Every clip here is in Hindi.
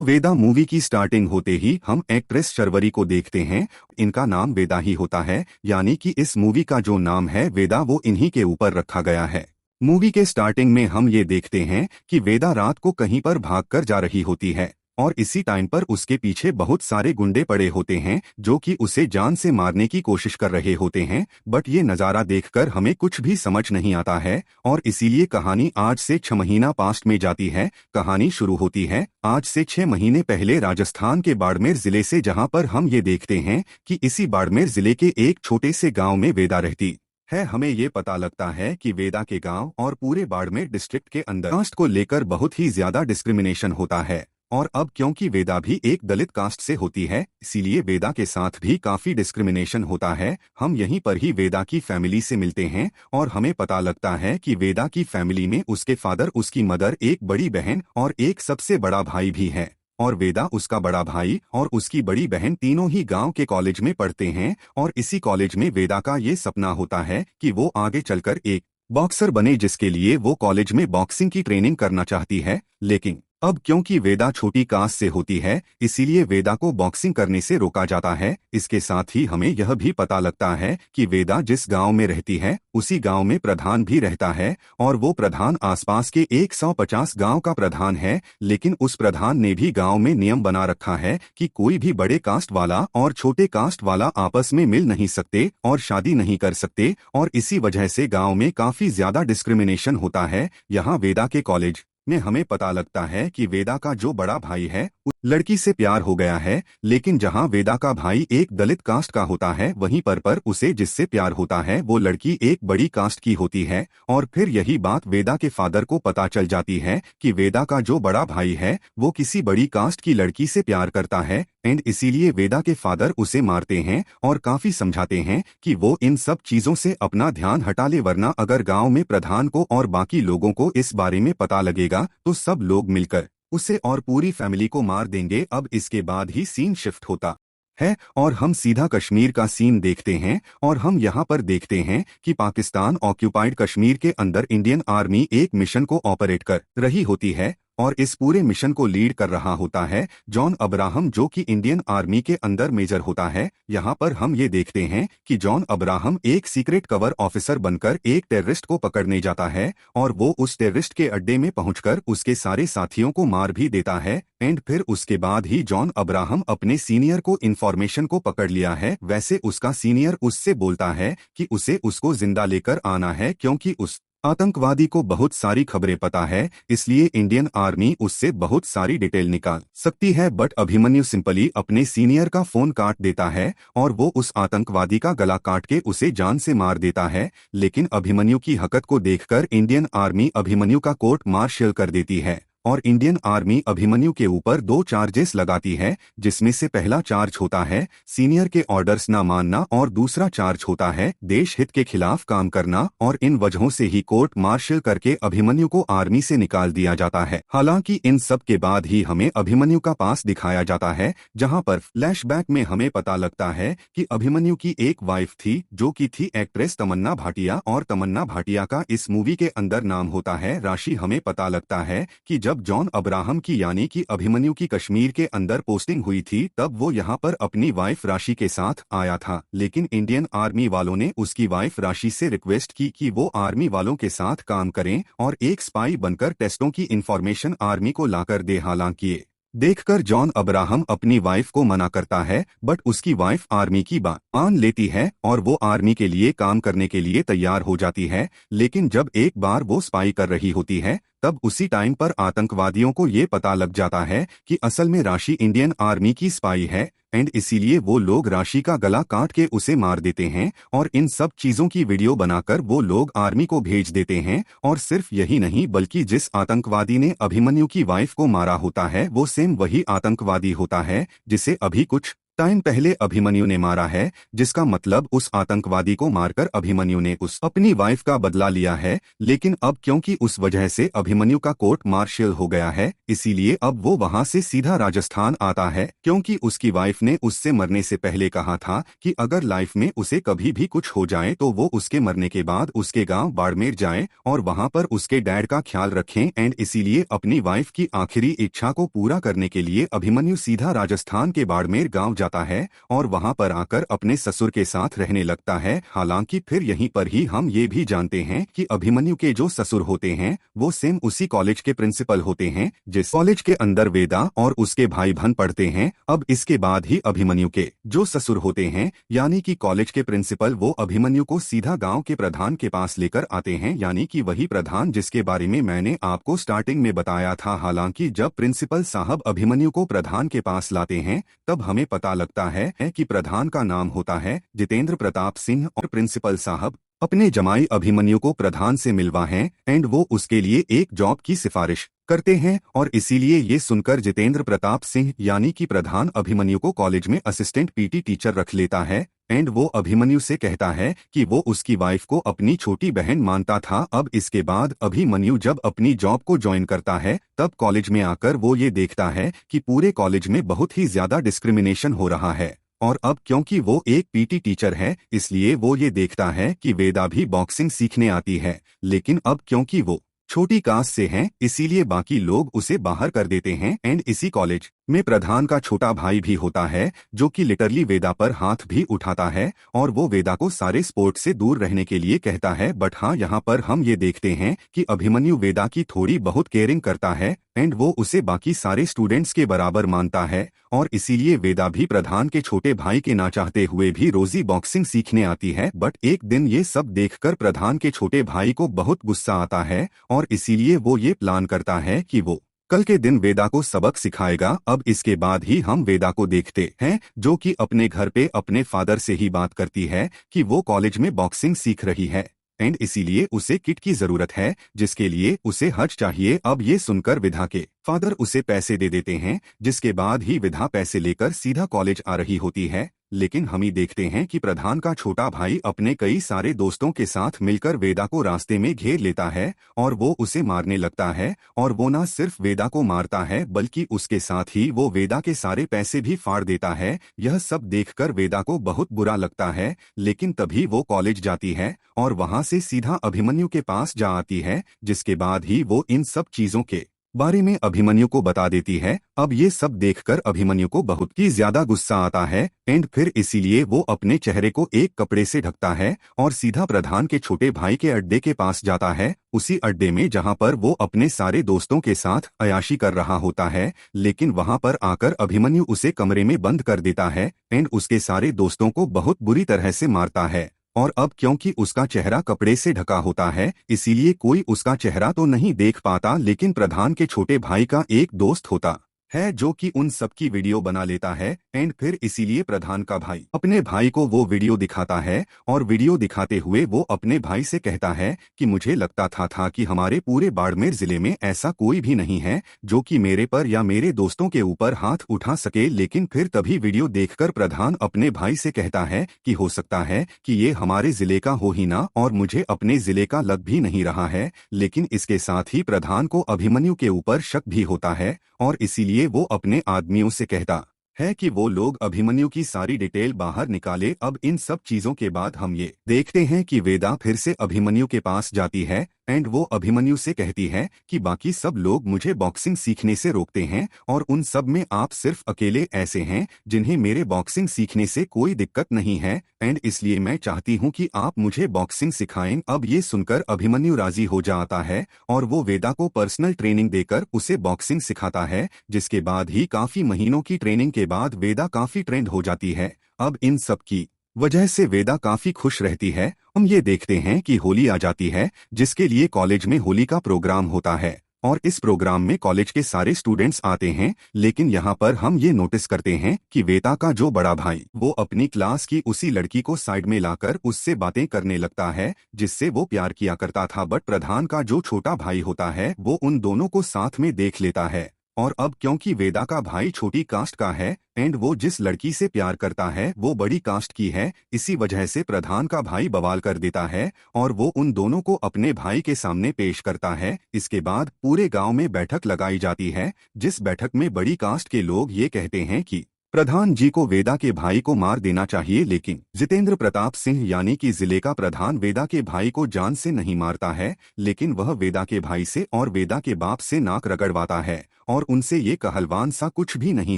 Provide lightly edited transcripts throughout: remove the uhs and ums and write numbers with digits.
वेदा मूवी की स्टार्टिंग होते ही हम एक्ट्रेस शर्वरी को देखते हैं। इनका नाम वेदा ही होता है, यानी कि इस मूवी का जो नाम है वेदा वो इन्हीं के ऊपर रखा गया है। मूवी के स्टार्टिंग में हम ये देखते हैं कि वेदा रात को कहीं पर भागकर जा रही होती है और इसी टाइम पर उसके पीछे बहुत सारे गुंडे पड़े होते हैं जो कि उसे जान से मारने की कोशिश कर रहे होते हैं। बट ये नज़ारा देखकर हमें कुछ भी समझ नहीं आता है और इसीलिए कहानी आज से 6 महीना पास्ट में जाती है। कहानी शुरू होती है आज से 6 महीने पहले राजस्थान के बाड़मेर जिले से, जहां पर हम ये देखते हैं कि इसी बाड़मेर जिले के एक छोटे से गांव में वेदा रहती है। हमें ये पता लगता है कि वेदा के गांव और पूरे बाड़मेर डिस्ट्रिक्ट के अंदर कास्ट को लेकर बहुत ही ज्यादा डिस्क्रिमिनेशन होता है। और अब क्योंकि वेदा भी एक दलित कास्ट से होती है, इसीलिए वेदा के साथ भी काफी डिस्क्रिमिनेशन होता है। हम यहीं पर ही वेदा की फैमिली से मिलते हैं और हमें पता लगता है कि वेदा की फैमिली में उसके फादर, उसकी मदर, एक बड़ी बहन और एक सबसे बड़ा भाई भी है। और वेदा, उसका बड़ा भाई और उसकी बड़ी बहन तीनों ही गांव के कॉलेज में पढ़ते हैं और इसी कॉलेज में वेदा का ये सपना होता है कि वो आगे चलकर एक बॉक्सर बने, जिसके लिए वो कॉलेज में बॉक्सिंग की ट्रेनिंग करना चाहती है। लेकिन अब क्योंकि वेदा छोटी कास्ट से होती है, इसीलिए वेदा को बॉक्सिंग करने से रोका जाता है। इसके साथ ही हमें यह भी पता लगता है कि वेदा जिस गांव में रहती है उसी गांव में प्रधान भी रहता है और वो प्रधान आसपास के 150 गांव का प्रधान है। लेकिन उस प्रधान ने भी गांव में नियम बना रखा है कि कोई भी बड़े कास्ट वाला और छोटे कास्ट वाला आपस में मिल नहीं सकते और शादी नहीं कर सकते और इसी वजह से गांव में काफी ज्यादा डिस्क्रिमिनेशन होता है। यहाँ वेदा के कॉलेज में हमें पता लगता है कि वेदा का जो बड़ा भाई है उस लड़की से प्यार हो गया है। लेकिन जहां वेदा का भाई एक दलित कास्ट का होता है, वहीं पर उसे जिससे प्यार होता है वो लड़की एक बड़ी कास्ट की होती है। और फिर यही बात वेदा के फादर को पता चल जाती है कि वेदा का जो बड़ा भाई है वो किसी बड़ी कास्ट की लड़की से प्यार करता है। एंड इसीलिए वेदा के फादर उसे मारते हैं और काफी समझाते हैं कि वो इन सब चीजों से अपना ध्यान हटा ले, वरना अगर गांव में प्रधान को और बाकी लोगों को इस बारे में पता लगेगा तो सब लोग मिलकर उसे और पूरी फैमिली को मार देंगे। अब इसके बाद ही सीन शिफ्ट होता है और हम सीधा कश्मीर का सीन देखते हैं और हम यहाँ पर देखते हैं कि पाकिस्तान ऑक्यूपाइड कश्मीर के अंदर इंडियन आर्मी एक मिशन को ऑपरेट कर रही होती है और इस पूरे मिशन को लीड कर रहा होता है जॉन अब्राहम, जो कि इंडियन आर्मी के अंदर मेजर होता है। यहाँ पर हम ये देखते हैं कि जॉन अब्राहम एक सीक्रेट कवर ऑफिसर बनकर एक टेररिस्ट को पकड़ने जाता है और वो उस टेररिस्ट के अड्डे में पहुंचकर उसके सारे साथियों को मार भी देता है। एंड फिर उसके बाद ही जॉन अब्राहम अपने सीनियर को इन्फॉर्मेशन को पकड़ लिया है। वैसे उसका सीनियर उससे बोलता है कि उसे उसको जिंदा लेकर आना है क्योंकि उस आतंकवादी को बहुत सारी खबरें पता है, इसलिए इंडियन आर्मी उससे बहुत सारी डिटेल निकाल सकती है। बट अभिमन्यु सिंपली अपने सीनियर का फोन काट देता है और वो उस आतंकवादी का गला काट के उसे जान से मार देता है। लेकिन अभिमन्यु की हरकत को देखकर इंडियन आर्मी अभिमन्यु का कोर्ट मार्शल कर देती है और इंडियन आर्मी अभिमन्यु के ऊपर 2 चार्जेस लगाती है, जिसमें से पहला चार्ज होता है सीनियर के ऑर्डर्स ना मानना और दूसरा चार्ज होता है देश हित के खिलाफ काम करना। और इन वजहों से ही कोर्ट मार्शल करके अभिमन्यु को आर्मी से निकाल दिया जाता है। हालांकि इन सब के बाद ही हमें अभिमन्यु का पास दिखाया जाता है, जहां पर फ्लैशबैक में हमें पता लगता है कि अभिमन्यु की एक वाइफ थी जो कि थी एक्ट्रेस तमन्ना भाटिया और तमन्ना भाटिया का इस मूवी के अंदर नाम होता है राशि। हमें पता लगता है कि जब जॉन अब्राहम की यानी कि अभिमन्यु की कश्मीर के अंदर पोस्टिंग हुई थी तब वो यहाँ पर अपनी वाइफ राशि के साथ आया था। लेकिन इंडियन आर्मी वालों ने उसकी वाइफ राशि से रिक्वेस्ट की कि वो आर्मी वालों के साथ काम करें और एक स्पाई बनकर टेस्टों की इंफॉर्मेशन आर्मी को लाकर दे। हालांकि ये देखकर जॉन अब्राहम अपनी वाइफ को मना करता है, बट उसकी वाइफ आर्मी की बात मान लेती है और वो आर्मी के लिए काम करने के लिए तैयार हो जाती है। लेकिन जब एक बार वो स्पाई कर रही होती है तब उसी टाइम पर आतंकवादियों को ये पता लग जाता है कि असल में राशि इंडियन आर्मी की स्पाई है। एंड इसीलिए वो लोग राशि का गला काट के उसे मार देते हैं और इन सब चीजों की वीडियो बनाकर वो लोग आर्मी को भेज देते हैं। और सिर्फ यही नहीं बल्कि जिस आतंकवादी ने अभिमन्यु की वाइफ को मारा होता है वो सेम वही आतंकवादी होता है जिसे अभी कुछ टाइम पहले अभिमन्यु ने मारा है, जिसका मतलब उस आतंकवादी को मारकर अभिमन्यु ने उस अपनी वाइफ का बदला लिया है। लेकिन अब क्योंकि उस वजह से अभिमन्यु का कोर्ट मार्शल हो गया है, इसीलिए अब वो वहां से सीधा राजस्थान आता है, क्योंकि उसकी वाइफ ने उससे मरने से पहले कहा था कि अगर लाइफ में उसे कभी भी कुछ हो जाए तो वो उसके मरने के बाद उसके गांव बाड़मेर जाए और वहां पर उसके डैड का ख्याल रखें। एंड इसीलिए अपनी वाइफ की आखिरी इच्छा को पूरा करने के लिए अभिमन्यु सीधा राजस्थान के बाड़मेर गांव जाता है और वहां पर आकर अपने ससुर के साथ रहने लगता है। हालांकि फिर यहीं पर ही हम ये भी जानते हैं कि अभिमन्यु के जो ससुर होते हैं वो सेम उसी कॉलेज के प्रिंसिपल होते हैं जिस कॉलेज के अंदर वेदा और उसके भाई बहन पढ़ते हैं। अब इसके बाद ही अभिमन्यु के जो ससुर होते हैं यानी कि कॉलेज के प्रिंसिपल, वो अभिमन्यु को सीधा गांव के प्रधान के पास लेकर आते हैं, यानी कि वही प्रधान जिसके बारे में मैंने आपको स्टार्टिंग में बताया था। हालांकि जब प्रिंसिपल साहब अभिमन्यु को प्रधान के पास लाते हैं तब हमें पता लगता है कि प्रधान का नाम होता है जितेंद्र प्रताप सिंह और प्रिंसिपल साहब अपने जमाई अभिमन्यु को प्रधान से मिलवा हैं एंड वो उसके लिए एक जॉब की सिफारिश करते हैं। और इसीलिए ये सुनकर जितेंद्र प्रताप सिंह यानी कि प्रधान अभिमन्यु को कॉलेज में असिस्टेंट पीटी टीचर रख लेता है एंड वो अभिमन्यु से कहता है कि वो उसकी वाइफ को अपनी छोटी बहन मानता था। अब इसके बाद अभिमन्यु जब अपनी जॉब को ज्वाइन करता है तब कॉलेज में आकर वो ये देखता है कि पूरे कॉलेज में बहुत ही ज्यादा डिस्क्रिमिनेशन हो रहा है। और अब क्योंकि वो एक पीटी टीचर है इसलिए वो ये देखता है कि वेदा भी बॉक्सिंग सीखने आती है, लेकिन अब क्योंकि वो छोटी कास्ट से हैं इसीलिए बाकी लोग उसे बाहर कर देते हैं। एंड इसी कॉलेज में प्रधान का छोटा भाई भी होता है जो कि लिटरली वेदा पर हाथ भी उठाता है और वो वेदा को सारे स्पोर्ट्स से दूर रहने के लिए कहता है। बट हाँ, यहाँ पर हम ये देखते हैं कि अभिमन्यु वेदा की थोड़ी बहुत केयरिंग करता है एंड वो उसे बाकी सारे स्टूडेंट्स के बराबर मानता है और इसीलिए वेदा भी प्रधान के छोटे भाई के ना चाहते हुए भी रोजी बॉक्सिंग सीखने आती है। बट एक दिन ये सब देखकर प्रधान के छोटे भाई को बहुत गुस्सा आता है और इसीलिए वो ये प्लान करता है कि वो कल के दिन वेदा को सबक सिखाएगा। अब इसके बाद ही हम वेदा को देखते हैं जो कि अपने घर पे अपने फादर से ही बात करती है कि वो कॉलेज में बॉक्सिंग सीख रही है एंड इसीलिए उसे किट की जरूरत है जिसके लिए उसे हज चाहिए। अब ये सुनकर विधा के फादर उसे पैसे दे देते हैं, जिसके बाद ही विधा पैसे लेकर सीधा कॉलेज आ रही होती है। लेकिन हम ही देखते हैं कि प्रधान का छोटा भाई अपने कई सारे दोस्तों के साथ मिलकर वेदा को रास्ते में घेर लेता है और वो उसे मारने लगता है। और वो ना सिर्फ वेदा को मारता है बल्कि उसके साथ ही वो वेदा के सारे पैसे भी फाड़ देता है। यह सब देखकर वेदा को बहुत बुरा लगता है, लेकिन तभी वो कॉलेज जाती है और वहां से सीधा अभिमन्यु के पास जा आती है, जिसके बाद ही वो इन सब चीजों के बारे में अभिमन्यु को बता देती है। अब ये सब देखकर अभिमन्यु को बहुत ही ज्यादा गुस्सा आता है एंड फिर इसीलिए वो अपने चेहरे को एक कपड़े से ढकता है और सीधा प्रधान के छोटे भाई के अड्डे के पास जाता है, उसी अड्डे में जहां पर वो अपने सारे दोस्तों के साथ अयाशी कर रहा होता है। लेकिन वहां पर आकर अभिमन्यु उसे कमरे में बंद कर देता है एंड उसके सारे दोस्तों को बहुत बुरी तरह से मारता है। और अब क्योंकि उसका चेहरा कपड़े से ढका होता है इसीलिए कोई उसका चेहरा तो नहीं देख पाता, लेकिन प्रधान के छोटे भाई का एक दोस्त होता है जो कि उन सब की वीडियो बना लेता है एंड फिर इसीलिए प्रधान का भाई अपने भाई को वो वीडियो दिखाता है और वीडियो दिखाते हुए वो अपने भाई से कहता है कि मुझे लगता था कि हमारे पूरे बाड़मेर जिले में ऐसा कोई भी नहीं है जो कि मेरे पर या मेरे दोस्तों के ऊपर हाथ उठा सके। लेकिन फिर तभी वीडियो देखकर प्रधान अपने भाई से कहता है कि हो सकता है कि ये हमारे जिले का हो ही ना और मुझे अपने जिले का लग भी नहीं रहा है। लेकिन इसके साथ ही प्रधान को अभिमन्यु के ऊपर शक भी होता है और इसीलिए वो अपने आदमियों से कहता है कि वो लोग अभिमन्यु की सारी डिटेल बाहर निकाले। अब इन सब चीजों के बाद हम ये देखते हैं कि वेदा फिर से अभिमन्यु के पास जाती है एंड वो अभिमन्यु से कहती है कि बाकी सब लोग मुझे बॉक्सिंग सीखने से रोकते हैं और उन सब में आप सिर्फ अकेले ऐसे हैं जिन्हें मेरे बॉक्सिंग सीखने से कोई दिक्कत नहीं है एंड इसलिए मैं चाहती हूं कि आप मुझे बॉक्सिंग सिखाएं। अब ये सुनकर अभिमन्यु राजी हो जाता है और वो वेदा को पर्सनल ट्रेनिंग देकर उसे बॉक्सिंग सिखाता है, जिसके बाद ही काफी महीनों की ट्रेनिंग के बाद वेदा काफी ट्रेंड हो जाती है। अब इन सब की वजह से वेदा काफी खुश रहती है। हम ये देखते हैं कि होली आ जाती है जिसके लिए कॉलेज में होली का प्रोग्राम होता है और इस प्रोग्राम में कॉलेज के सारे स्टूडेंट्स आते हैं। लेकिन यहाँ पर हम ये नोटिस करते हैं कि वेदा का जो बड़ा भाई वो अपनी क्लास की उसी लड़की को साइड में लाकर उससे बातें करने लगता है जिससे वो प्यार किया करता था। बट प्रधान का जो छोटा भाई होता है वो उन दोनों को साथ में देख लेता है और अब क्योंकि वेदा का भाई छोटी कास्ट का है एंड वो जिस लड़की से प्यार करता है वो बड़ी कास्ट की है, इसी वजह से प्रधान का भाई बवाल कर देता है और वो उन दोनों को अपने भाई के सामने पेश करता है। इसके बाद पूरे गांव में बैठक लगाई जाती है, जिस बैठक में बड़ी कास्ट के लोग ये कहते हैं कि प्रधान जी को वेदा के भाई को मार देना चाहिए, लेकिन जितेंद्र प्रताप सिंह यानी कि जिले का प्रधान वेदा के भाई को जान से नहीं मारता है, लेकिन वह वेदा के भाई से और वेदा के बाप से नाक रगड़वाता है और उनसे ये कहलवान सा कुछ भी नहीं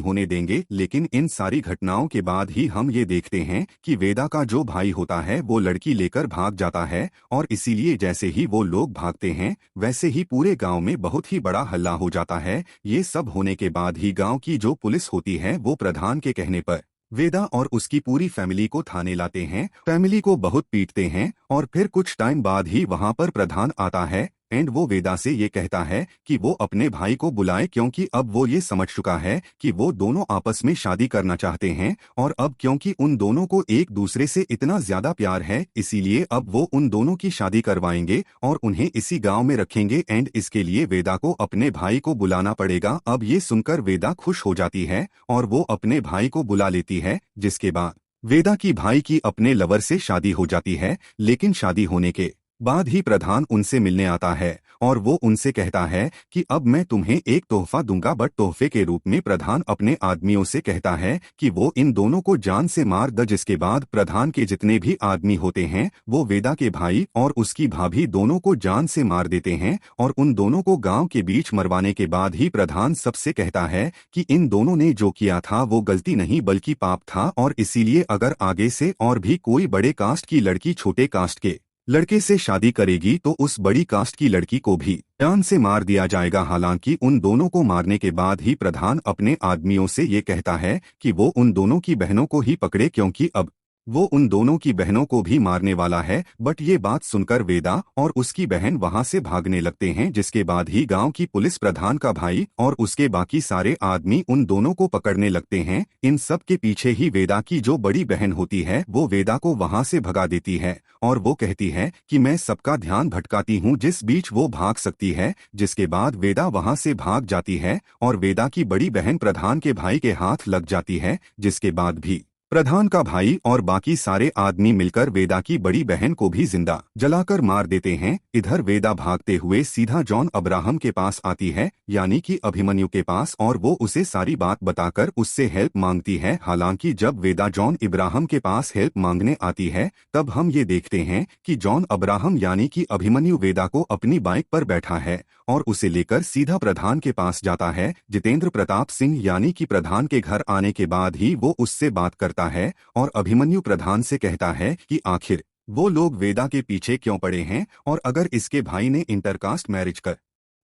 होने देंगे। लेकिन इन सारी घटनाओं के बाद ही हम ये देखते हैं कि वेदा का जो भाई होता है वो लड़की लेकर भाग जाता है और इसीलिए जैसे ही वो लोग भागते हैं वैसे ही पूरे गांव में बहुत ही बड़ा हल्ला हो जाता है। ये सब होने के बाद ही गांव की जो पुलिस होती है वो प्रधान के कहने पर वेदा और उसकी पूरी फैमिली को थाने लाते हैं, फैमिली को बहुत पीटते हैं और फिर कुछ टाइम बाद ही वहां पर प्रधान आता है एंड वो वेदा से ये कहता है कि वो अपने भाई को बुलाए, क्योंकि अब वो ये समझ चुका है कि वो दोनों आपस में शादी करना चाहते हैं और अब क्योंकि उन दोनों को एक दूसरे से इतना ज्यादा प्यार है इसीलिए अब वो उन दोनों की शादी करवाएंगे और उन्हें इसी गांव में रखेंगे एंड इसके लिए वेदा को अपने भाई को बुलाना पड़ेगा। अब ये सुनकर वेदा खुश हो जाती है और वो अपने भाई को बुला लेती है, जिसके बाद वेदा की भाई की अपने लवर से शादी हो जाती है। लेकिन शादी होने के बाद ही प्रधान उनसे मिलने आता है और वो उनसे कहता है कि अब मैं तुम्हें एक तोहफा दूंगा, बट तोहफे के रूप में प्रधान अपने आदमियों से कहता है कि वो इन दोनों को जान से मार द। जिसके बाद प्रधान के जितने भी आदमी होते हैं वो वेदा के भाई और उसकी भाभी दोनों को जान से मार देते हैं और उन दोनों को गांव के बीच मरवाने के बाद ही प्रधान सबसे कहता है कि इन दोनों ने जो किया था वो गलती नहीं बल्कि पाप था और इसीलिए अगर आगे से और भी कोई बड़े कास्ट की लड़की छोटे कास्ट के लड़के से शादी करेगी तो उस बड़ी कास्ट की लड़की को भी जान से मार दिया जाएगा। हालांकि उन दोनों को मारने के बाद ही प्रधान अपने आदमियों से ये कहता है कि वो उन दोनों की बहनों को ही पकड़े, क्योंकि अब वो उन दोनों की बहनों को भी मारने वाला है। बट ये बात सुनकर वेदा और उसकी बहन वहां से भागने लगते हैं, जिसके बाद ही गांव की पुलिस प्रधान का भाई और उसके बाकी सारे आदमी उन दोनों को पकड़ने लगते हैं। इन सब के पीछे ही वेदा की जो बड़ी बहन होती है वो वेदा को वहां से भगा देती है और वो कहती है कि मैं सबका ध्यान भटकाती हूँ जिस बीच वो भाग सकती है। जिसके बाद वेदा वहां से भाग जाती है और वेदा की बड़ी बहन प्रधान के भाई के हाथ लग जाती है, जिसके बाद भी प्रधान का भाई और बाकी सारे आदमी मिलकर वेदा की बड़ी बहन को भी जिंदा जलाकर मार देते हैं। इधर वेदा भागते हुए सीधा जॉन अब्राहम के पास आती है, यानी कि अभिमन्यु के पास, और वो उसे सारी बात बताकर उससे हेल्प मांगती है। हालांकि जब वेदा जॉन इब्राहिम के पास हेल्प मांगने आती है तब हम ये देखते हैं कि जॉन अब्राहम यानी कि अभिमन्यु वेदा को अपनी बाइक पर बैठा है और उसे लेकर सीधा प्रधान के पास जाता है। जितेंद्र प्रताप सिंह यानी कि प्रधान के घर आने के बाद ही वो उससे बात करता है और अभिमन्यु प्रधान से कहता है कि आखिर वो लोग वेदा के पीछे क्यों पड़े हैं और अगर इसके भाई ने इंटरकास्ट मैरिज कर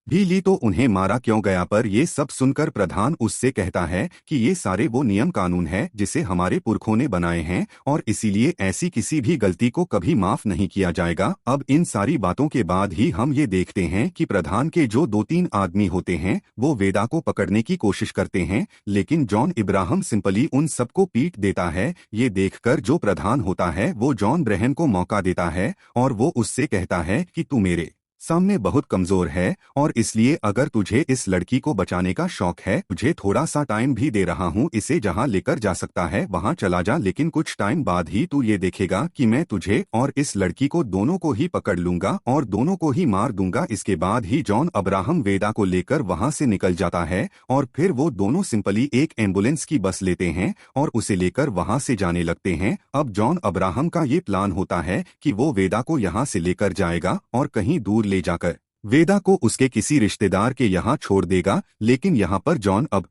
भी ली तो उन्हें मारा क्यों गया। पर ये सब सुनकर प्रधान उससे कहता है कि ये सारे वो नियम कानून है जिसे हमारे पुरखों ने बनाए हैं और इसीलिए ऐसी किसी भी गलती को कभी माफ नहीं किया जाएगा। अब इन सारी बातों के बाद ही हम ये देखते हैं कि प्रधान के जो 2-3 आदमी होते हैं वो वेदा को पकड़ने की कोशिश करते हैं, लेकिन जॉन इब्राहिम सिंपली उन सबको पीट देता है। ये देखकर जो प्रधान होता है वो जॉन ब्रहन को मौका देता है और वो उससे कहता है कि तू मेरे सामने बहुत कमजोर है और इसलिए अगर तुझे इस लड़की को बचाने का शौक है, तुझे थोड़ा सा टाइम भी दे रहा हूँ, इसे जहाँ लेकर जा सकता है वहाँ चला जा, लेकिन कुछ टाइम बाद ही तू ये देखेगा कि मैं तुझे और इस लड़की को दोनों को ही पकड़ लूंगा और दोनों को ही मार दूंगा। इसके बाद ही जॉन अब्राहम वेदा को लेकर वहाँ से निकल जाता है और फिर वो दोनों सिंपली एक एम्बुलेंस की बस लेते हैं और उसे लेकर वहाँ से जाने लगते हैं। अब जॉन अब्राहम का ये प्लान होता है कि वो वेदा को यहाँ से लेकर जाएगा और कहीं दूर ले जाकर वेदा को उसके किसी रिश्तेदार के यहाँ छोड़ देगा। लेकिन यहाँ पर जॉन अब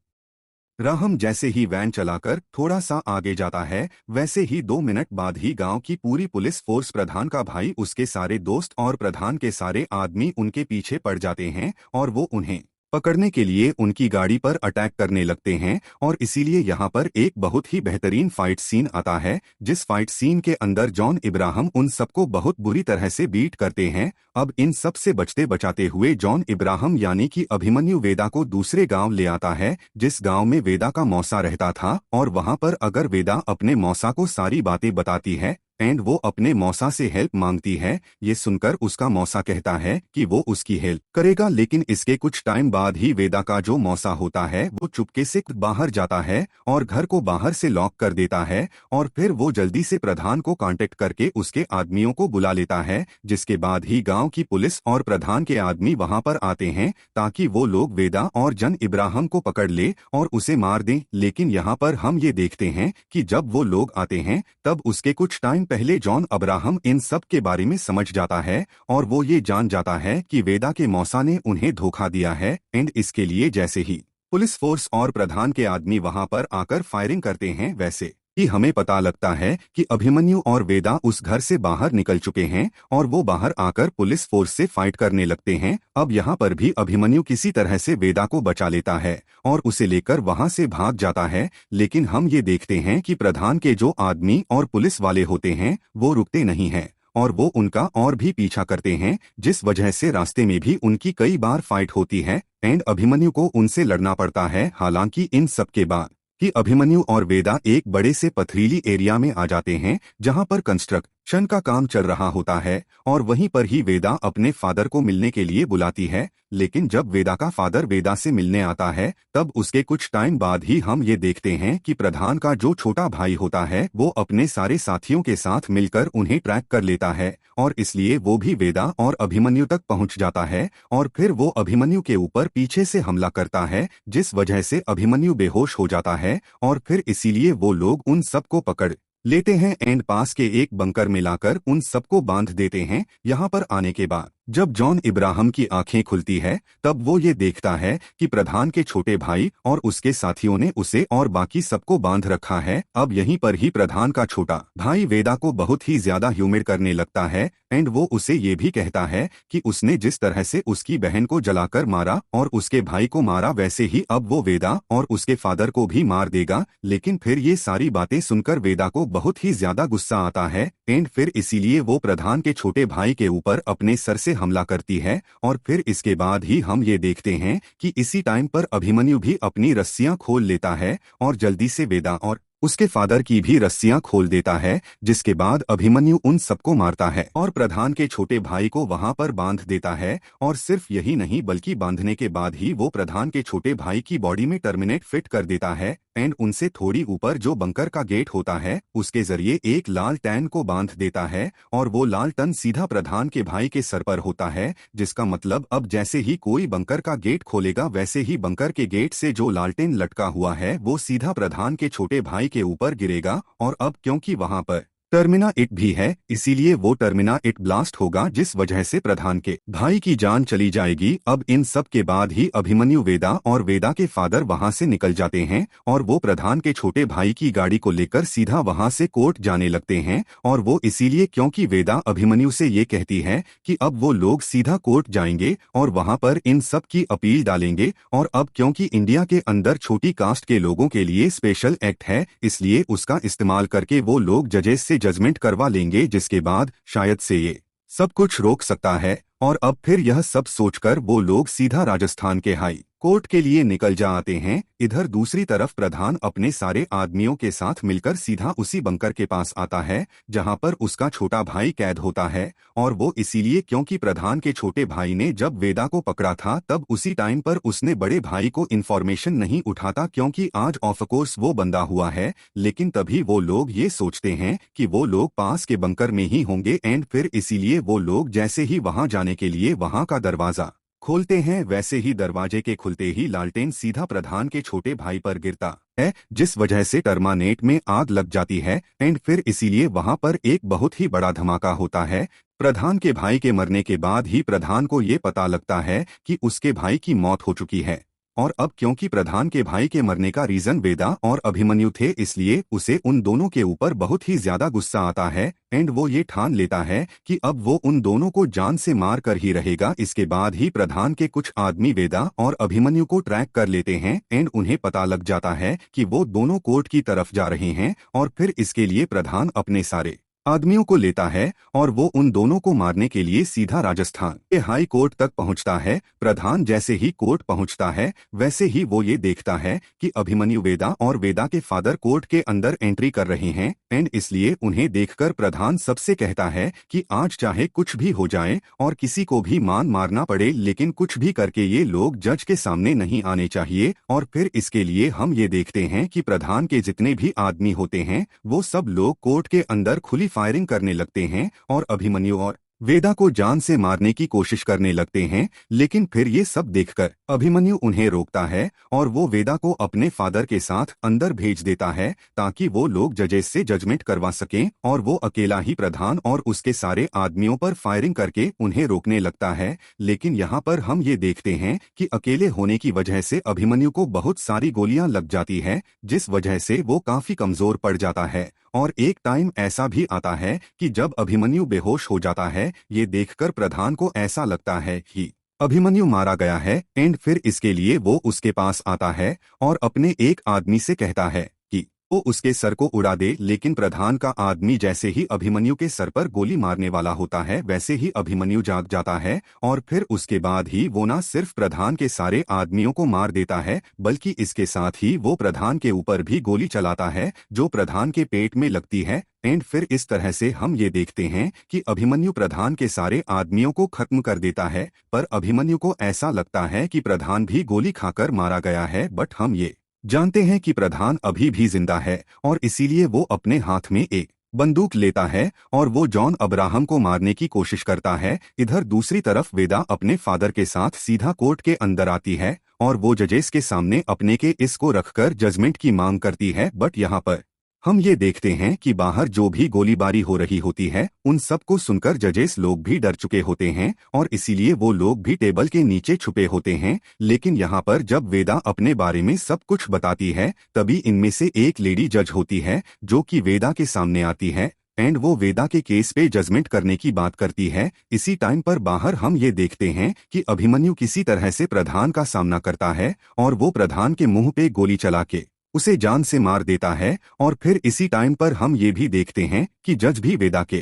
राहम जैसे ही वैन चलाकर थोड़ा सा आगे जाता है, वैसे ही 2 मिनट बाद ही गांव की पूरी पुलिस फोर्स, प्रधान का भाई, उसके सारे दोस्त और प्रधान के सारे आदमी उनके पीछे पड़ जाते हैं और वो उन्हें पकड़ने के लिए उनकी गाड़ी पर अटैक करने लगते हैं। और इसीलिए यहाँ पर एक बहुत ही बेहतरीन फाइट सीन आता है, जिस फाइट सीन के अंदर जॉन इब्राहिम उन सबको बहुत बुरी तरह से बीट करते हैं। अब इन सब से बचते बचाते हुए जॉन इब्राहिम यानी कि अभिमन्यु वेदा को दूसरे गांव ले आता है, जिस गांव में वेदा का मौसा रहता था, और वहां पर अगर वेदा अपने मौसा को सारी बातें बताती है एंड वो अपने मौसा से हेल्प मांगती है। ये सुनकर उसका मौसा कहता है कि वो उसकी हेल्प करेगा, लेकिन इसके कुछ टाइम बाद ही वेदा का जो मौसा होता है वो चुपके से बाहर जाता है और घर को बाहर से लॉक कर देता है। और फिर वो जल्दी से प्रधान को कांटेक्ट करके उसके आदमियों को बुला लेता है, जिसके बाद ही गांव की पुलिस और प्रधान के आदमी वहां पर आते हैं ताकि वो लोग वेदा और जन इब्राहिम को पकड़ ले और उसे मार दें। लेकिन यहाँ पर हम ये देखते हैं कि जब वो लोग आते हैं तब उसके कुछ टाइम पहले जॉन अब्राहम इन सब के बारे में समझ जाता है और वो ये जान जाता है कि वेदा के मौसा ने उन्हें धोखा दिया है। एंड इसके लिए जैसे ही पुलिस फोर्स और प्रधान के आदमी वहां पर आकर फायरिंग करते हैं, वैसे ही हमें पता लगता है कि अभिमन्यु और वेदा उस घर से बाहर निकल चुके हैं और वो बाहर आकर पुलिस फोर्स से फाइट करने लगते हैं। अब यहाँ पर भी अभिमन्यु किसी तरह से वेदा को बचा लेता है और उसे लेकर वहां से भाग जाता है। लेकिन हम ये देखते हैं कि प्रधान के जो आदमी और पुलिस वाले होते हैं वो रुकते नहीं हैं और वो उनका और भी पीछा करते हैं, जिस वजह से रास्ते में भी उनकी कई बार फाइट होती है एंड अभिमन्यु को उनसे लड़ना पड़ता है। हालांकि इन सब के बाद कि अभिमन्यु और वेदा एक बड़े से पथरीली एरिया में आ जाते हैं जहां पर कंस्ट्रक्शन का काम चल रहा होता है और वहीं पर ही वेदा अपने फादर को मिलने के लिए बुलाती है। लेकिन जब वेदा का फादर वेदा से मिलने आता है तब उसके कुछ टाइम बाद ही हम ये देखते हैं कि प्रधान का जो छोटा भाई होता है वो अपने सारे साथियों के साथ मिलकर उन्हें ट्रैक कर लेता है और इसलिए वो भी वेदा और अभिमन्यु तक पहुंच जाता है और फिर वो अभिमन्यु के ऊपर पीछे से हमला करता है, जिस वजह से अभिमन्यु बेहोश हो जाता है और फिर इसीलिए वो लोग उन सबको पकड़ लेते हैं एंड पास के एक बंकर में लाकर उन सबको बांध देते हैं। यहाँ पर आने के बाद जब जॉन इब्राहिम की आंखें खुलती है तब वो ये देखता है कि प्रधान के छोटे भाई और उसके साथियों ने उसे और बाकी सबको बांध रखा है। अब यहीं पर ही प्रधान का छोटा भाई वेदा को बहुत ही ज्यादा ह्यूमिड करने लगता है एंड वो उसे ये भी कहता है कि उसने जिस तरह से उसकी बहन को जलाकर मारा और उसके भाई को मारा वैसे ही अब वो वेदा और उसके फादर को भी मार देगा। लेकिन फिर ये सारी बातें सुनकर वेदा को बहुत ही ज्यादा गुस्सा आता है एंड फिर इसीलिए वो प्रधान के छोटे भाई के ऊपर अपने सर से हमला करती है। और फिर इसके बाद ही हम ये देखते हैं कि इसी टाइम पर अभिमन्यु भी अपनी रस्सियां खोल लेता है और जल्दी से वेदा और उसके फादर की भी रस्सियां खोल देता है, जिसके बाद अभिमन्यु उन सबको मारता है और प्रधान के छोटे भाई को वहां पर बांध देता है। और सिर्फ यही नहीं बल्कि बांधने के बाद ही वो प्रधान के छोटे भाई की बॉडी में टर्मिनेट फिट कर देता है एंड उनसे थोड़ी ऊपर जो बंकर का गेट होता है उसके जरिए एक लाल टैन को बांध देता है और वो लाल टन सीधा प्रधान के भाई के सर पर होता है, जिसका मतलब अब जैसे ही कोई बंकर का गेट खोलेगा वैसे ही बंकर के गेट से जो लालटेन लटका हुआ है वो सीधा प्रधान के छोटे भाई के ऊपर गिरेगा। और अब क्योंकि वहां पर टर्मिना इट भी है इसीलिए वो टर्मिना इट ब्लास्ट होगा, जिस वजह से प्रधान के भाई की जान चली जाएगी। अब इन सब के बाद ही अभिमन्यु वेदा और वेदा के फादर वहां से निकल जाते हैं और वो प्रधान के छोटे भाई की गाड़ी को लेकर सीधा वहां से कोर्ट जाने लगते हैं। और वो इसीलिए क्योंकि वेदा अभिमन्यु से ये कहती है कि अब वो लोग सीधा कोर्ट जाएंगे और वहां पर इन सब की अपील डालेंगे। और अब क्योंकि इंडिया के अंदर छोटी कास्ट के लोगों के लिए स्पेशल एक्ट है इसलिए उसका इस्तेमाल करके वो लोग जजेस से जजमेंट करवा लेंगे, जिसके बाद शायद से ये सब कुछ रोक सकता है। और अब फिर यह सब सोचकर वो लोग सीधा राजस्थान के हाई कोर्ट के लिए निकल जाते हैं। इधर दूसरी तरफ प्रधान अपने सारे आदमियों के साथ मिलकर सीधा उसी बंकर के पास आता है जहां पर उसका छोटा भाई कैद होता है। और वो इसीलिए क्योंकि प्रधान के छोटे भाई ने जब वेदा को पकड़ा था तब उसी टाइम पर उसने बड़े भाई को इन्फॉर्मेशन नहीं उठाता क्योंकि आज ऑफ कोर्स वो बंधा हुआ है। लेकिन तभी वो लोग ये सोचते हैं कि वो लोग पास के बंकर में ही होंगे एंड फिर इसीलिए वो लोग जैसे ही वहां जाने के लिए वहां का दरवाजा खोलते हैं वैसे ही दरवाजे के खुलते ही लालटेन सीधा प्रधान के छोटे भाई पर गिरता है, जिस वजह से टर्मानेट में आग लग जाती है एंड फिर इसीलिए वहां पर एक बहुत ही बड़ा धमाका होता है। प्रधान के भाई के मरने के बाद ही प्रधान को ये पता लगता है कि उसके भाई की मौत हो चुकी है। और अब क्योंकि प्रधान के भाई के मरने का रीजन वेदा और अभिमन्यु थे इसलिए उसे उन दोनों के ऊपर बहुत ही ज्यादा गुस्सा आता है एंड वो ये ठान लेता है कि अब वो उन दोनों को जान से मार कर ही रहेगा। इसके बाद ही प्रधान के कुछ आदमी वेदा और अभिमन्यु को ट्रैक कर लेते हैं एंड उन्हें पता लग जाता है कि वो दोनों कोर्ट की तरफ जा रहे हैं। और फिर इसके लिए प्रधान अपने सारे आदमियों को लेता है और वो उन दोनों को मारने के लिए सीधा राजस्थान के हाई कोर्ट तक पहुंचता है। प्रधान जैसे ही कोर्ट पहुंचता है वैसे ही वो ये देखता है कि अभिमन्यु वेदा और वेदा के फादर कोर्ट के अंदर एंट्री कर रहे हैं एंड इसलिए उन्हें देखकर प्रधान सबसे कहता है कि आज चाहे कुछ भी हो जाए और किसी को भी मारना पड़े, लेकिन कुछ भी करके ये लोग जज के सामने नहीं आने चाहिए। और फिर इसके लिए हम ये देखते हैं कि प्रधान के जितने भी आदमी होते हैं वो सब लोग कोर्ट के अंदर खुली फायरिंग करने लगते हैं और अभिमन्यु और वेदा को जान से मारने की कोशिश करने लगते हैं। लेकिन फिर ये सब देखकर अभिमन्यु उन्हें रोकता है और वो वेदा को अपने फादर के साथ अंदर भेज देता है ताकि वो लोग जजेस से जजमेंट करवा सकें और वो अकेला ही प्रधान और उसके सारे आदमियों पर फायरिंग करके उन्हें रोकने लगता है। लेकिन यहाँ पर हम ये देखते हैं कि अकेले होने की वजह से अभिमन्यु को बहुत सारी गोलियां लग जाती है, जिस वजह से वो काफी कमजोर पड़ जाता है। और एक टाइम ऐसा भी आता है कि जब अभिमन्यु बेहोश हो जाता है, ये देखकर प्रधान को ऐसा लगता है कि अभिमन्यु मारा गया है एंड फिर इसके लिए वो उसके पास आता है और अपने एक आदमी से कहता है कि वो उसके सर को उड़ा दे। लेकिन प्रधान का आदमी जैसे ही अभिमन्यु के सर पर गोली मारने वाला होता है वैसे ही अभिमन्यु जाग जाता है और फिर उसके बाद ही वो न सिर्फ प्रधान के सारे आदमियों को मार देता है बल्कि इसके साथ ही वो प्रधान के ऊपर भी गोली चलाता है जो प्रधान के पेट में लगती है। एंड फिर इस तरह से हम ये देखते हैं कि अभिमन्यु प्रधान के सारे आदमियों को खत्म कर देता है। पर अभिमन्यु को ऐसा लगता है कि प्रधान भी गोली खाकर मारा गया है, बट हम ये जानते हैं कि प्रधान अभी भी जिंदा है और इसीलिए वो अपने हाथ में एक बंदूक लेता है और वो जॉन अब्राहम को मारने की कोशिश करता है। इधर दूसरी तरफ वेदा अपने फादर के साथ सीधा कोर्ट के अंदर आती है और वो जजेस के सामने अपने के इसको रखकर जजमेंट की मांग करती है। बट यहाँ पर हम ये देखते हैं कि बाहर जो भी गोलीबारी हो रही होती है उन सब को सुनकर जजेस लोग भी डर चुके होते हैं और इसीलिए वो लोग भी टेबल के नीचे छुपे होते हैं। लेकिन यहाँ पर जब वेदा अपने बारे में सब कुछ बताती है तभी इनमें से एक लेडी जज होती है जो कि वेदा के सामने आती है एंड वो वेदा के केस पे जजमेंट करने की बात करती है। इसी टाइम पर बाहर हम ये देखते हैं कि अभिमन्यु किसी तरह से प्रधान का सामना करता है और वो प्रधान के मुंह पे गोली चला के उसे जान से मार देता है। और फिर इसी टाइम पर हम ये भी देखते हैं कि जज भी वेदा के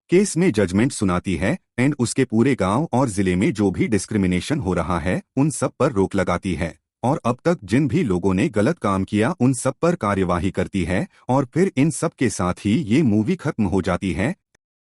केस में जजमेंट सुनाती है एंड उसके पूरे गांव और जिले में जो भी डिस्क्रिमिनेशन हो रहा है उन सब पर रोक लगाती है और अब तक जिन भी लोगों ने गलत काम किया उन सब पर कार्यवाही करती है। और फिर इन सब के साथ ही ये मूवी खत्म हो जाती है